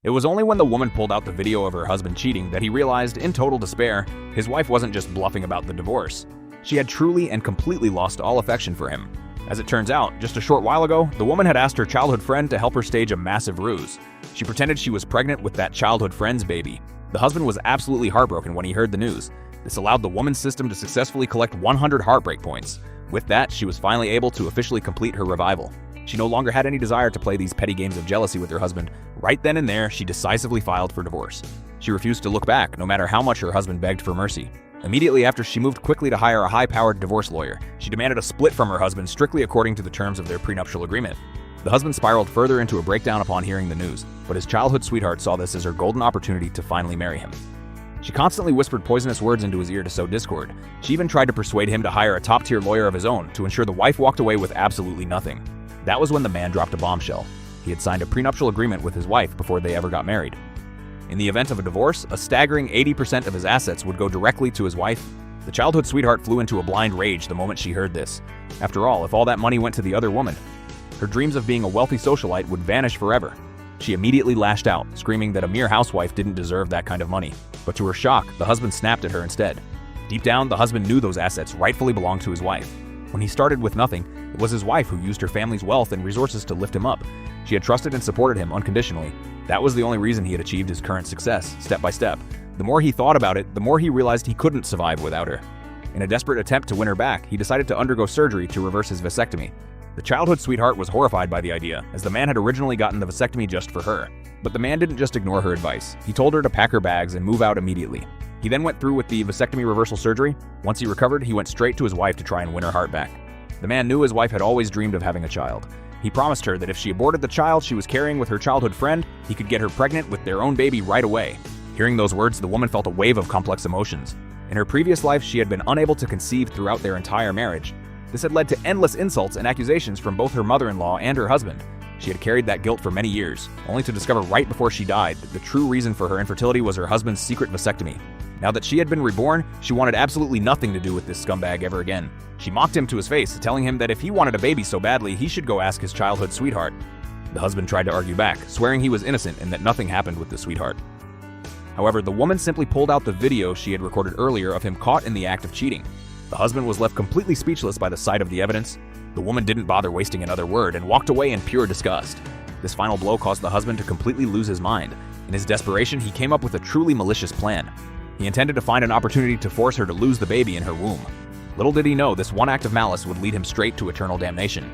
It was only when the woman pulled out the video of her husband cheating that he realized, in total despair, his wife wasn't just bluffing about the divorce. She had truly and completely lost all affection for him. As it turns out, just a short while ago, the woman had asked her childhood friend to help her stage a massive ruse. She pretended she was pregnant with that childhood friend's baby. The husband was absolutely heartbroken when he heard the news. This allowed the woman's system to successfully collect 100 heartbreak points. With that, she was finally able to officially complete her revival. She no longer had any desire to play these petty games of jealousy with her husband. Right then and there, she decisively filed for divorce. She refused to look back, no matter how much her husband begged for mercy. Immediately after, she moved quickly to hire a high-powered divorce lawyer. She demanded a split from her husband strictly according to the terms of their prenuptial agreement. The husband spiraled further into a breakdown upon hearing the news, but his childhood sweetheart saw this as her golden opportunity to finally marry him. She constantly whispered poisonous words into his ear to sow discord. She even tried to persuade him to hire a top-tier lawyer of his own to ensure the wife walked away with absolutely nothing. That was when the man dropped a bombshell. He had signed a prenuptial agreement with his wife before they ever got married. In the event of a divorce, a staggering 80% of his assets would go directly to his wife. The childhood sweetheart flew into a blind rage the moment she heard this. After all, if all that money went to the other woman, her dreams of being a wealthy socialite would vanish forever. She immediately lashed out, screaming that a mere housewife didn't deserve that kind of money. But to her shock, the husband snapped at her instead. Deep down, the husband knew those assets rightfully belonged to his wife. When he started with nothing, it was his wife who used her family's wealth and resources to lift him up. She had trusted and supported him unconditionally. That was the only reason he had achieved his current success, step by step. The more he thought about it, the more he realized he couldn't survive without her. In a desperate attempt to win her back, he decided to undergo surgery to reverse his vasectomy. The childhood sweetheart was horrified by the idea, as the man had originally gotten the vasectomy just for her. But the man didn't just ignore her advice. He told her to pack her bags and move out immediately. He then went through with the vasectomy reversal surgery. Once he recovered, he went straight to his wife to try and win her heart back. The man knew his wife had always dreamed of having a child. He promised her that if she aborted the child she was carrying with her childhood friend, he could get her pregnant with their own baby right away. Hearing those words, the woman felt a wave of complex emotions. In her previous life, she had been unable to conceive throughout their entire marriage. This had led to endless insults and accusations from both her mother-in-law and her husband. She had carried that guilt for many years, only to discover right before she died that the true reason for her infertility was her husband's secret vasectomy. Now that she had been reborn, she wanted absolutely nothing to do with this scumbag ever again. She mocked him to his face, telling him that if he wanted a baby so badly, he should go ask his childhood sweetheart. The husband tried to argue back, swearing he was innocent and that nothing happened with the sweetheart. However, the woman simply pulled out the video she had recorded earlier of him caught in the act of cheating. The husband was left completely speechless by the sight of the evidence. The woman didn't bother wasting another word and walked away in pure disgust. This final blow caused the husband to completely lose his mind. In his desperation, he came up with a truly malicious plan. He intended to find an opportunity to force her to lose the baby in her womb. Little did he know, this one act of malice would lead him straight to eternal damnation.